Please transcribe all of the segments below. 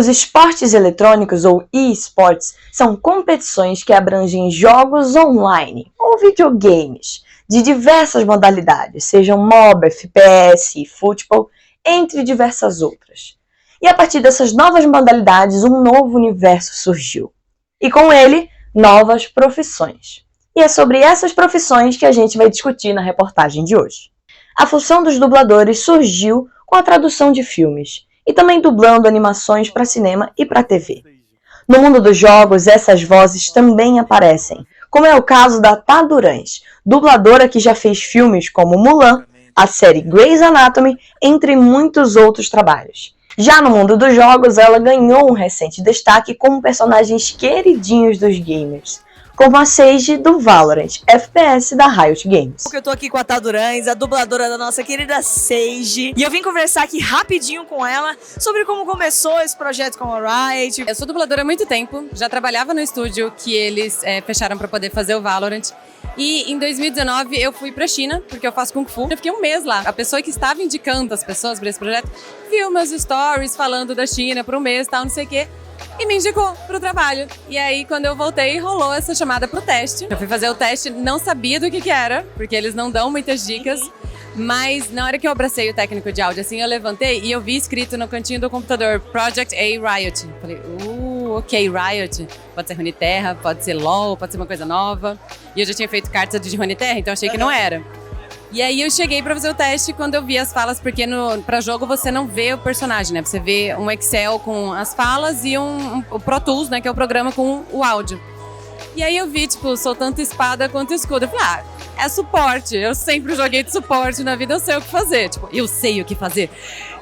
Os esportes eletrônicos ou e-sports são competições que abrangem jogos online ou videogames de diversas modalidades, sejam MOBA, FPS, futebol, entre diversas outras. E a partir dessas novas modalidades, um novo universo surgiu. E com ele, novas profissões. E é sobre essas profissões que a gente vai discutir na reportagem de hoje. A função dos dubladores surgiu com a tradução de filmes e também dublando animações para cinema e para TV. No mundo dos jogos, essas vozes também aparecem, como é o caso da Tá Durães, dubladora que já fez filmes como Mulan, a série Grey's Anatomy, entre muitos outros trabalhos. Já no mundo dos jogos, ela ganhou um recente destaque como personagens queridinhos dos gamers, como a Sage do Valorant, FPS da Riot Games. Eu tô aqui com a Tá Durães, a dubladora da nossa querida Sage, e eu vim conversar aqui rapidinho com ela sobre como começou esse projeto com a Riot. Eu sou dubladora há muito tempo, já trabalhava no estúdio que eles fecharam para poder fazer o Valorant. E em 2019 eu fui pra China, porque eu faço Kung Fu. Eu fiquei um mês lá. A pessoa que estava indicando as pessoas para esse projeto viu meus stories falando da China por um mês, tal, não sei o quê. E me indicou pro trabalho. E aí, quando eu voltei, rolou essa chamada pro teste. Eu fui fazer o teste, não sabia do que era, porque eles não dão muitas dicas. Mas na hora que eu abracei o técnico de áudio, assim, eu levantei e eu vi escrito no cantinho do computador, Project A Riot. Falei, ok, Riot. Pode ser Runeterra, pode ser LoL, pode ser uma coisa nova. E eu já tinha feito cartas de Runeterra, então achei que não era. E aí eu cheguei pra fazer o teste quando eu vi as falas, porque pra jogo você não vê o personagem, né? Você vê um Excel com as falas e o Pro Tools, né? Que é o programa com o áudio. E aí eu vi, tipo, sou tanto espada quanto escudo. Eu falei, é suporte. Eu sempre joguei de suporte na vida, eu sei o que fazer. Tipo, eu sei o que fazer.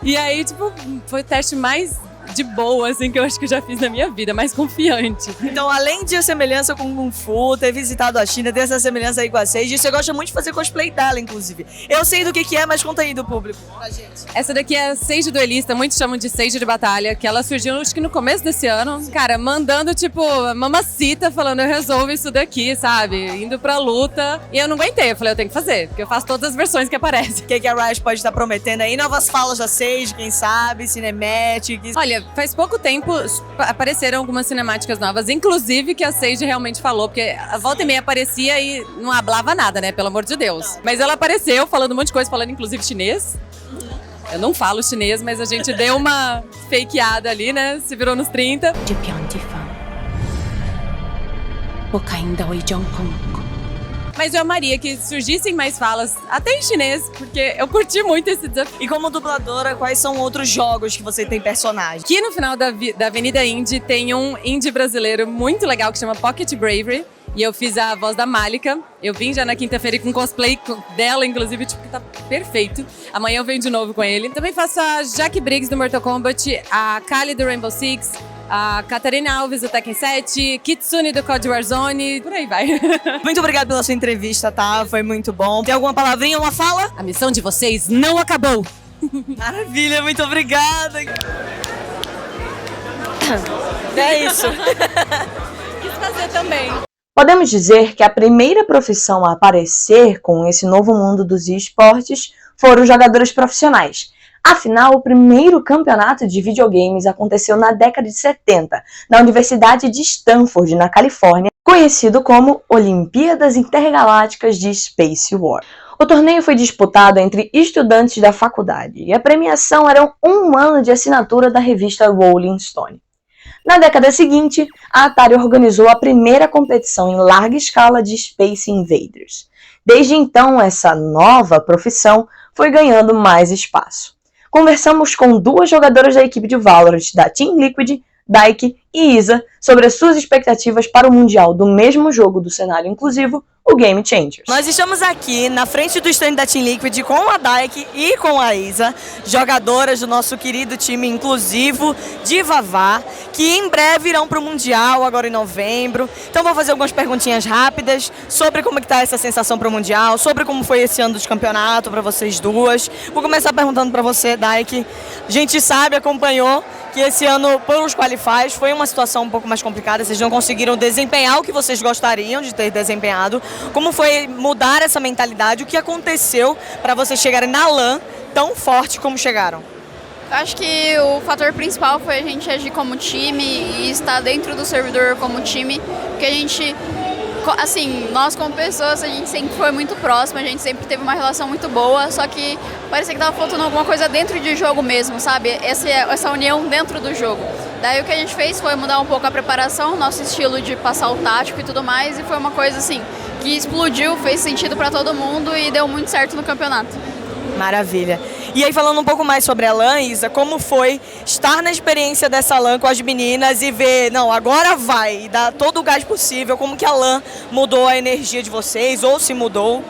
E aí, tipo, foi o teste mais de boa, assim, que eu acho que eu já fiz na minha vida, mais confiante. Então, além de a semelhança com o Kung Fu, ter visitado a China, ter essa semelhança aí com a Sage, você gosta muito de fazer cosplay dela, inclusive. Eu sei do que é, mas conta aí do público pra gente. Essa daqui é a Sage Duelista, muitos chamam de Sage de Batalha, que ela surgiu, acho que no começo desse ano. Cara, mandando, tipo, mamacita, falando, eu resolvo isso daqui, sabe? Indo pra luta. E eu não aguentei, eu falei, eu tenho que fazer, porque eu faço todas as versões que aparecem. O que a Riot pode estar prometendo aí? Novas falas da Sage, quem sabe, cinematics. Olha, faz pouco tempo apareceram algumas cinemáticas novas, inclusive que a Sage realmente falou, porque a volta e meia aparecia e não hablava nada, né? Pelo amor de Deus. Mas ela apareceu falando um monte de coisa, falando inclusive chinês. Eu não falo chinês, mas a gente deu uma fakeada ali, né? Se virou nos 30. Mas eu amaria que surgissem mais falas, até em chinês, porque eu curti muito esse desafio. E como dubladora, quais são outros jogos que você tem personagem? Aqui no final da Avenida Indie tem um indie brasileiro muito legal que chama Pocket Bravery. E eu fiz a voz da Malika. Eu vim já na quinta-feira com cosplay dela, inclusive, tipo, que tá perfeito. Amanhã eu venho de novo com ele. Também faço a Jack Briggs do Mortal Kombat, a Kali do Rainbow Six, a Catarina Alves do Tekken 7, Kitsune do COD Warzone, por aí vai. Muito obrigada pela sua entrevista, tá? Foi muito bom. Tem alguma palavrinha, uma fala? A missão de vocês não acabou. Maravilha, muito obrigada. É isso. Quis fazer também. Podemos dizer que a primeira profissão a aparecer com esse novo mundo dos esportes foram os jogadores profissionais. Afinal, o primeiro campeonato de videogames aconteceu na década de 70, na Universidade de Stanford, na Califórnia, conhecido como Olimpíadas Intergalácticas de Space War. O torneio foi disputado entre estudantes da faculdade e a premiação era um ano de assinatura da revista Rolling Stone. Na década seguinte, a Atari organizou a primeira competição em larga escala de Space Invaders. Desde então, essa nova profissão foi ganhando mais espaço. Conversamos com duas jogadoras da equipe de Valorant da Team Liquid, Daiki e Isa, sobre as suas expectativas para o Mundial do mesmo jogo do cenário inclusivo, o Game Changers. Nós estamos aqui na frente do stand da Team Liquid com a Daiki e com a Isa, jogadoras do nosso querido time inclusivo de Vavá, que em breve irão para o Mundial, agora em novembro. Então vou fazer algumas perguntinhas rápidas sobre como está essa sensação para o Mundial, sobre como foi esse ano de campeonato para vocês duas. Vou começar perguntando para você, Daiki. A gente sabe, acompanhou que esse ano, pelos qualifies, foi uma situação um pouco mais complicada, vocês não conseguiram desempenhar o que vocês gostariam de ter desempenhado. Como foi mudar essa mentalidade? O que aconteceu para vocês chegarem na LAN tão forte como chegaram? Eu acho que o fator principal foi a gente agir como time e estar dentro do servidor como time, porque a gente, assim, nós como pessoas, a gente sempre foi muito próximo, a gente sempre teve uma relação muito boa, só que parecia que estava faltando alguma coisa dentro de jogo mesmo, sabe? Essa união dentro do jogo. Daí o que a gente fez foi mudar um pouco a preparação, nosso estilo de passar o tático e tudo mais, e foi uma coisa assim que explodiu, fez sentido para todo mundo e deu muito certo no campeonato. Maravilha. E aí, falando um pouco mais sobre a LAN, Isa, como foi estar na experiência dessa LAN com as meninas e ver, não, agora vai, e dar todo o gás possível, como que a LAN mudou a energia de vocês, ou se mudou?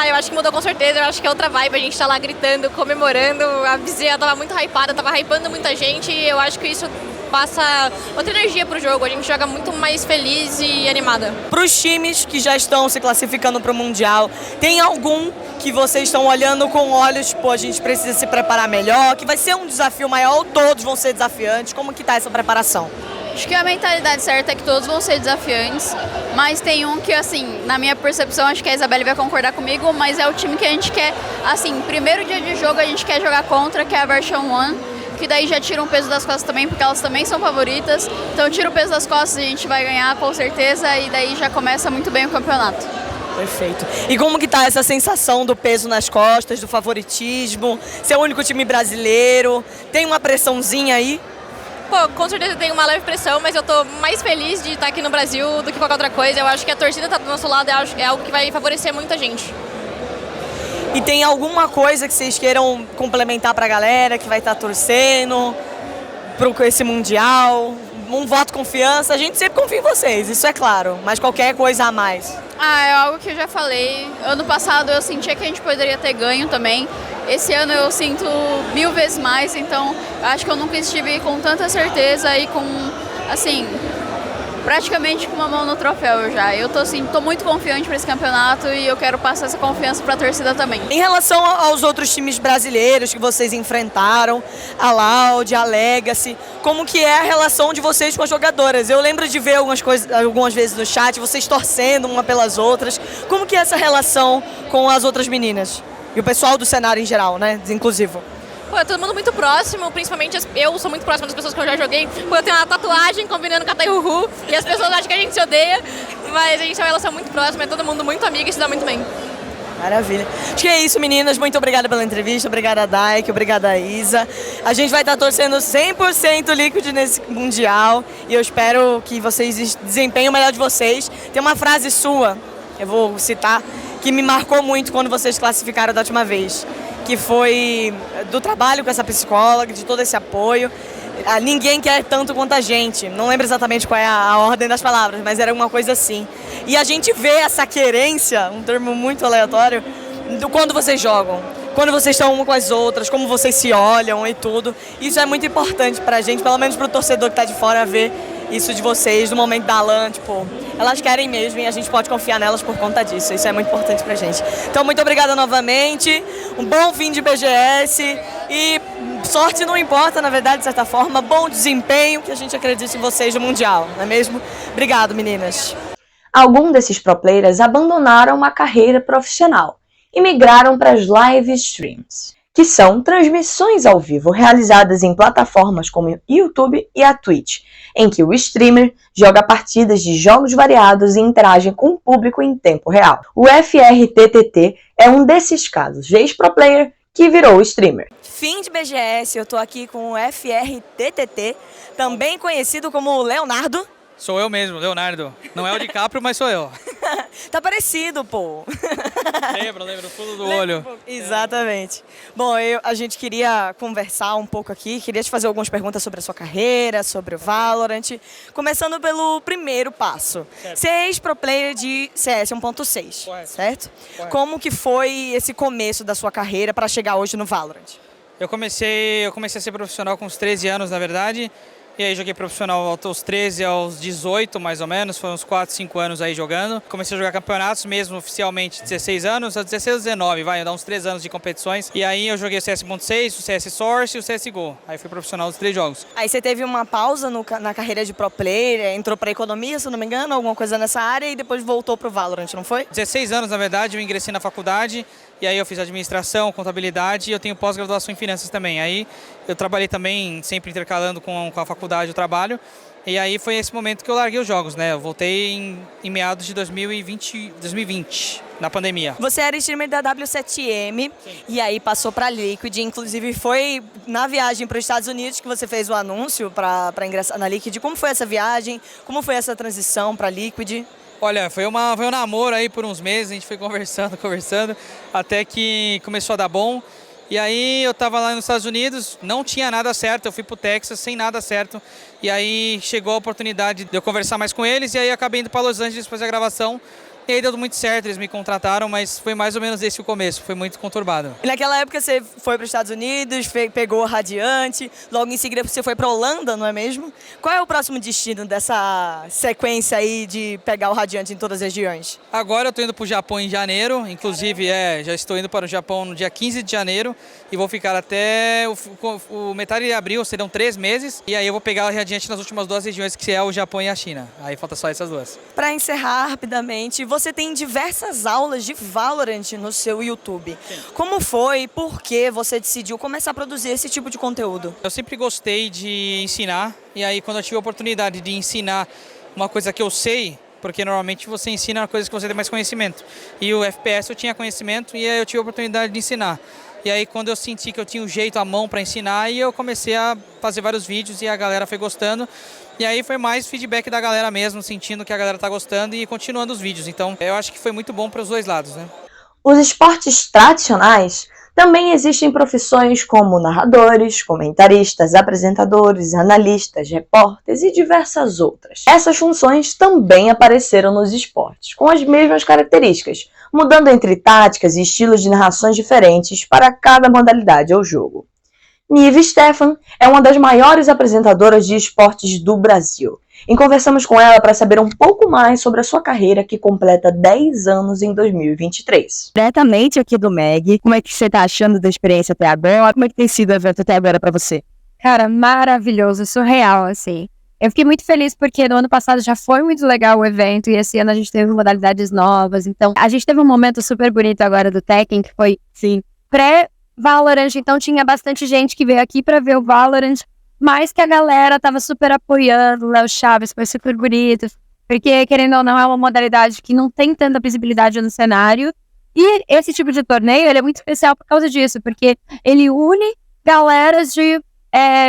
Eu acho que mudou com certeza, eu acho que é outra vibe, a gente tá lá gritando, comemorando, a vizinha tava muito hypada, tava hypando muita gente e eu acho que isso passa outra energia pro jogo, a gente joga muito mais feliz e animada. Para os times que já estão se classificando para o Mundial, tem algum que vocês estão olhando com olhos, tipo, a gente precisa se preparar melhor, que vai ser um desafio maior ou todos vão ser desafiantes? Como que tá essa preparação? Acho que a mentalidade certa é que todos vão ser desafiantes, mas tem um que, assim, na minha percepção, acho que a Isabelle vai concordar comigo, mas é o time que a gente quer, assim, primeiro dia de jogo a gente quer jogar contra, que é a Version 1, que daí já tira um peso das costas também, porque elas também são favoritas, então tira o peso das costas e a gente vai ganhar com certeza, e daí já começa muito bem o campeonato. Perfeito. E como que tá essa sensação do peso nas costas, do favoritismo, ser o único time brasileiro, tem uma pressãozinha aí? Pô, com certeza tem uma leve pressão, mas eu tô mais feliz de estar aqui no Brasil do que qualquer outra coisa. Eu acho que a torcida tá do nosso lado, é algo que vai favorecer muita gente. E tem alguma coisa que vocês queiram complementar pra galera que vai estar torcendo para esse Mundial? Um voto de confiança, a gente sempre confia em vocês, isso é claro, mas qualquer coisa a mais. É algo que eu já falei. Ano passado eu sentia que a gente poderia ter ganho também. Esse ano eu sinto 1000 vezes mais, então acho que eu nunca estive com tanta certeza e com, assim, praticamente com uma mão no troféu já. Eu tô muito confiante para esse campeonato e eu quero passar essa confiança para a torcida também. Em relação aos outros times brasileiros que vocês enfrentaram, a Loud, a Legacy, como que é a relação de vocês com as jogadoras? Eu lembro de ver algumas vezes no chat, vocês torcendo uma pelas outras. Como que é essa relação com as outras meninas? E o pessoal do cenário em geral, né? Inclusivo. Pô, é todo mundo muito próximo, principalmente eu sou muito próxima das pessoas que eu já joguei. Pô, eu tenho uma tatuagem combinando com a Taihuhu e as pessoas acham que a gente se odeia, mas a gente tem uma relação muito próxima, é todo mundo muito amigo e se dá muito bem. Maravilha. Acho que é isso, meninas. Muito obrigada pela entrevista. Obrigada, Daik. Obrigada, Isa. A gente vai estar torcendo 100% Liquid nesse Mundial e eu espero que vocês desempenhem o melhor de vocês. Tem uma frase sua, eu vou citar, que me marcou muito quando vocês classificaram da última vez, que foi do trabalho com essa psicóloga, de todo esse apoio. Ninguém quer tanto quanto a gente. Não lembro exatamente qual é a ordem das palavras, mas era uma coisa assim. E a gente vê essa querência, um termo muito aleatório, do quando vocês jogam. Quando vocês estão uma com as outras, como vocês se olham e tudo. Isso é muito importante pra gente, pelo menos pro torcedor que tá de fora, ver isso de vocês, no momento da LAN, tipo, elas querem mesmo e a gente pode confiar nelas por conta disso. Isso é muito importante pra gente. Então, muito obrigada novamente, um bom fim de BGS e sorte não importa, na verdade, de certa forma, bom desempenho, que a gente acredita em vocês no Mundial, não é mesmo? Obrigado, meninas. Alguns desses pro players abandonaram uma carreira profissional e migraram para as live streams, que são transmissões ao vivo realizadas em plataformas como o YouTube e a Twitch, em que o streamer joga partidas de jogos variados e interage com o público em tempo real. O FRTTT é um desses casos, de ex-pro player que virou streamer. Fim de BGS, eu tô aqui com o FRTTT, também conhecido como Leonardo. Sou eu mesmo, Leonardo. Não é o DiCaprio, mas sou eu. Tá parecido, pô. Lembra, fundo do olho. Exatamente. Bom, a gente queria conversar um pouco aqui, queria te fazer algumas perguntas sobre a sua carreira, sobre o Valorant, começando pelo primeiro passo. Certo. Você é ex-pro player de CS 1.6, Correto. certo? Correto. Como que foi esse começo da sua carreira para chegar hoje no Valorant? Eu comecei a ser profissional com uns 13 anos, na verdade. E aí joguei profissional aos 13 aos 18, mais ou menos. Foi uns 4, 5 anos aí jogando. Comecei a jogar campeonatos mesmo oficialmente 16 anos. Aos 16 aos 19, vai, dar uns 3 anos de competições. E aí eu joguei o CS 1.6, o CS Source e o CSGO. Aí fui profissional dos 3 jogos. Aí você teve uma pausa na carreira de pro player, entrou para economia, se não me engano, alguma coisa nessa área, e depois voltou pro Valorant, não foi? 16 anos, na verdade, eu ingressei na faculdade. E aí eu fiz administração, contabilidade e eu tenho pós-graduação em finanças também. Aí eu trabalhei também, sempre intercalando com a faculdade o trabalho. E aí foi esse momento que eu larguei os jogos, né? Eu voltei em meados de 2020, na pandemia. Você era streamer da W7M e aí passou para Liquid, inclusive foi na viagem para os Estados Unidos que você fez o anúncio para ingressar na Liquid. Como foi essa viagem? Como foi essa transição para Liquid? Olha, foi um namoro aí por uns meses, a gente foi conversando, até que começou a dar bom. E aí eu tava lá nos Estados Unidos, não tinha nada certo, eu fui pro Texas sem nada certo. E aí chegou a oportunidade de eu conversar mais com eles e aí acabei indo para Los Angeles fazer a gravação. E aí deu muito certo, eles me contrataram, mas foi mais ou menos esse o começo, foi muito conturbado. E naquela época você foi para os Estados Unidos, pegou a Radiante, logo em seguida você foi para Holanda, não é mesmo? Qual é o próximo destino dessa sequência aí de pegar o Radiante em todas as regiões? Agora eu tô indo pro Japão em janeiro, inclusive já estou indo para o Japão no dia 15 de janeiro e vou ficar até o metade de abril, serão 3 meses. E aí eu vou pegar a Radiante nas últimas 2 regiões, que é o Japão e a China. Aí falta só essas 2. Para encerrar rapidamente, você tem diversas aulas de Valorant no seu YouTube. Sim. Como foi e por que você decidiu começar a produzir esse tipo de conteúdo? Eu sempre gostei de ensinar, e aí quando eu tive a oportunidade de ensinar uma coisa que eu sei, porque normalmente você ensina coisas que você tem mais conhecimento. E o FPS eu tinha conhecimento e aí eu tive a oportunidade de ensinar. E aí quando eu senti que eu tinha o jeito, a mão para ensinar, e eu comecei a fazer vários vídeos e a galera foi gostando. E aí foi mais feedback da galera mesmo, sentindo que a galera tá gostando e continuando os vídeos. Então eu acho que foi muito bom para os 2 lados, né? Os esportes tradicionais também existem profissões como narradores, comentaristas, apresentadores, analistas, repórteres e diversas outras. Essas funções também apareceram nos esportes, com as mesmas características, mudando entre táticas e estilos de narrações diferentes para cada modalidade ou jogo. Nive Stefan é uma das maiores apresentadoras de esportes do Brasil. E conversamos com ela para saber um pouco mais sobre a sua carreira, que completa 10 anos em 2023. Diretamente aqui do MEG, como é que você está achando da experiência até agora? Como é que tem sido o evento até agora para você? Cara, maravilhoso, surreal, assim. Eu fiquei muito feliz porque no ano passado já foi muito legal o evento e esse ano a gente teve modalidades novas. Então, a gente teve um momento super bonito agora do Tekken, que foi, sim, pré-Valorant. Então, tinha bastante gente que veio aqui para ver o Valorant, mas que a galera tava super apoiando. O Léo Chaves foi super bonito, porque, querendo ou não, é uma modalidade que não tem tanta visibilidade no cenário. E esse tipo de torneio, ele é muito especial por causa disso, porque ele une galeras de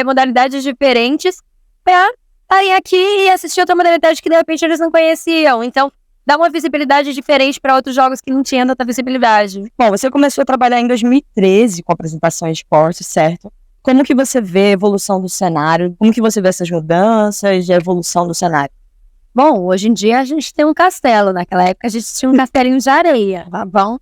modalidades diferentes para estarem aqui e assistir outra modalidade que, de repente, eles não conheciam. Então, dá uma visibilidade diferente para outros jogos que não tinham tanta visibilidade. Bom, você começou a trabalhar em 2013 com apresentação de esportes, certo? Como que você vê a evolução do cenário? Como que você vê essas mudanças de evolução do cenário? Bom, hoje em dia a gente tem um castelo. Naquela época a gente tinha um castelinho de areia, tá bom?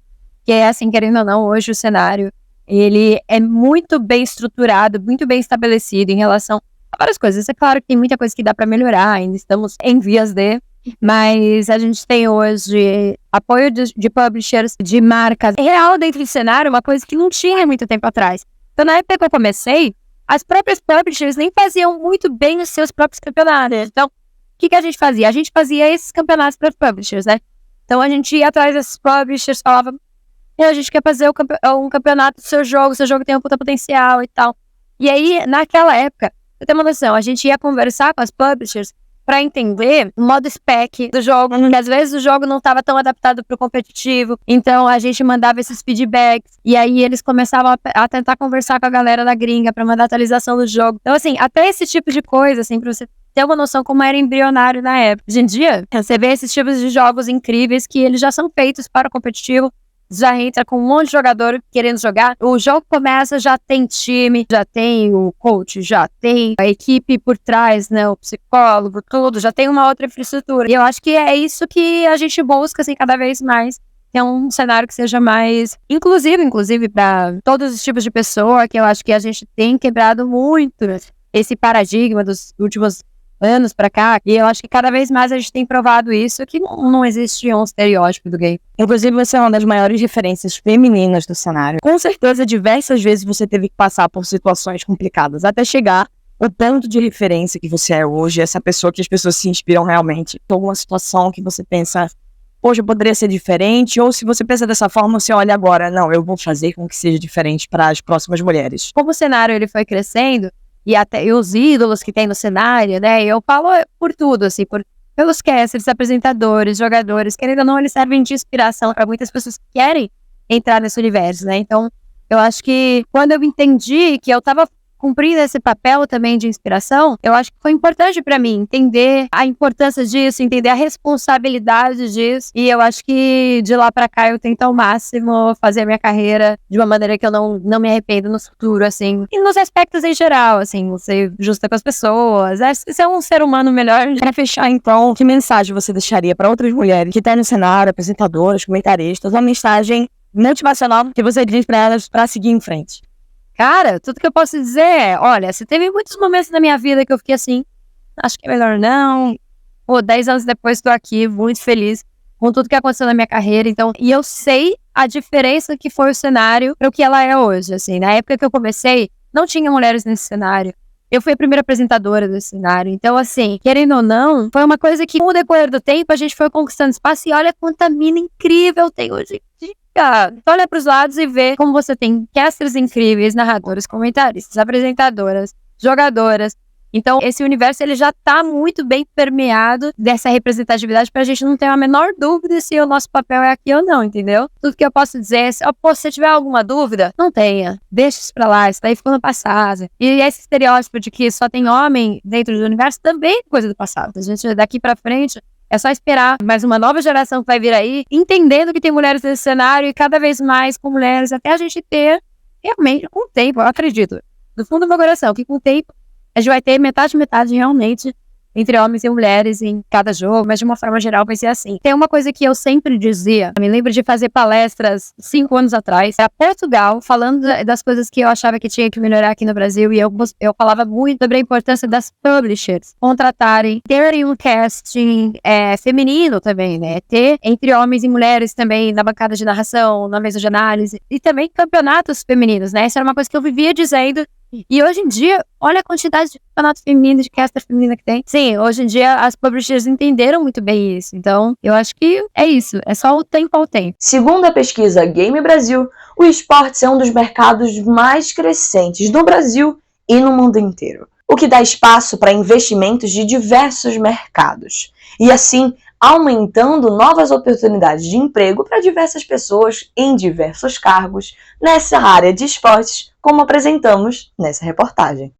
Que é assim, querendo ou não, hoje o cenário, ele é muito bem estruturado, muito bem estabelecido em relação a várias coisas. É claro que tem muita coisa que dá para melhorar, ainda estamos em vias de... Mas a gente tem hoje apoio de publishers, de marcas. Em real, dentro do cenário, uma coisa que não tinha muito tempo atrás. Então, na época que eu comecei, as próprias publishers nem faziam muito bem os seus próprios campeonatos. Então, o que a gente fazia? A gente fazia esses campeonatos para os publishers, né? Então, a gente ia atrás desses publishers, falava, a gente quer fazer um campeonato do seu jogo tem um puta potencial e tal. E aí, naquela época, você tem uma noção, a gente ia conversar com as publishers para entender o modo spec do jogo, porque às vezes o jogo não estava tão adaptado para o competitivo, então a gente mandava esses feedbacks, e aí eles começavam a tentar conversar com a galera da gringa para mandar atualização do jogo. Então, assim, até esse tipo de coisa, assim, pra você ter uma noção como era embrionário na época. Hoje em dia, você vê esses tipos de jogos incríveis que eles já são feitos para o competitivo, já entra com um monte de jogador querendo jogar. O jogo começa, já tem time, já tem o coach, já tem a equipe por trás, né, o psicólogo, tudo, já tem uma outra infraestrutura. E eu acho que é isso que a gente busca, assim, cada vez mais. É um cenário que seja mais inclusive para todos os tipos de pessoa, que eu acho que a gente tem quebrado muito esse paradigma dos últimos anos pra cá, e eu acho que cada vez mais a gente tem provado isso, que não existe um estereótipo do gay. Inclusive, você é uma das maiores referências femininas do cenário. Com certeza, diversas vezes você teve que passar por situações complicadas, até chegar ao tanto de referência que você é hoje, essa pessoa que as pessoas se inspiram realmente. Alguma situação que você pensa, poxa, poderia ser diferente, ou se você pensa dessa forma, você olha agora, não, eu vou fazer com que seja diferente para as próximas mulheres. Como o cenário ele foi crescendo, e até os ídolos que tem no cenário, né? Eu falo por tudo, assim, pelos casters, apresentadores, jogadores, querendo ou não, eles servem de inspiração para muitas pessoas que querem entrar nesse universo, né? Então, eu acho que quando eu entendi que eu estava cumprindo esse papel também de inspiração, eu acho que foi importante para mim entender a importância disso, entender a responsabilidade disso, e eu acho que de lá para cá eu tento ao máximo fazer a minha carreira de uma maneira que eu não me arrependo no futuro, assim, e nos aspectos em geral, assim, ser justa com as pessoas, ser um ser humano melhor. Para fechar, então, que mensagem você deixaria para outras mulheres que estão no cenário, apresentadoras, comentaristas, uma mensagem motivacional que você diz para elas para seguir em frente? Cara, tudo que eu posso dizer é, olha, se teve muitos momentos na minha vida que eu fiquei assim, acho que é melhor não. Pô, 10 anos depois estou aqui, muito feliz com tudo que aconteceu na minha carreira, então, e eu sei a diferença que foi o cenário para o que ela é hoje, assim, na época que eu comecei, não tinha mulheres nesse cenário. Eu fui a primeira apresentadora desse cenário, então, assim, querendo ou não, foi uma coisa que com o decorrer do tempo a gente foi conquistando espaço e olha quanta mina incrível tem hoje. Olha para os lados e vê como você tem casters incríveis, narradores, comentaristas, apresentadoras, jogadoras. Então, esse universo ele já está muito bem permeado dessa representatividade para a gente não ter a menor dúvida se o nosso papel é aqui ou não, entendeu? Tudo que eu posso dizer é, se você tiver alguma dúvida, não tenha. Deixa isso para lá, isso daí ficou no passado. E esse estereótipo de que só tem homem dentro do universo também é coisa do passado. A gente, daqui para frente, é só esperar mais uma nova geração que vai vir aí, entendendo que tem mulheres nesse cenário e cada vez mais com mulheres, até a gente ter, realmente, com o tempo, eu acredito, do fundo do meu coração, que com o tempo a gente vai ter metade realmente entre homens e mulheres em cada jogo, mas de uma forma geral vai ser assim. Tem uma coisa que eu sempre dizia, eu me lembro de fazer palestras 5 anos atrás, era Portugal, falando das coisas que eu achava que tinha que melhorar aqui no Brasil, e eu falava muito sobre a importância das publishers contratarem, terem um casting feminino também, né? Ter entre homens e mulheres também na bancada de narração, na mesa de análise, e também campeonatos femininos, né? Isso era uma coisa que eu vivia dizendo. E hoje em dia, olha a quantidade de campeonato feminino, de caster feminina que tem. Sim, hoje em dia as publishers entenderam muito bem isso. Então, eu acho que é isso. É só o tempo ao tempo. Segundo a pesquisa Game Brasil, o esportes é um dos mercados mais crescentes no Brasil e no mundo inteiro, o que dá espaço para investimentos de diversos mercados. E assim, aumentando novas oportunidades de emprego para diversas pessoas em diversos cargos nessa área de esportes, como apresentamos nessa reportagem.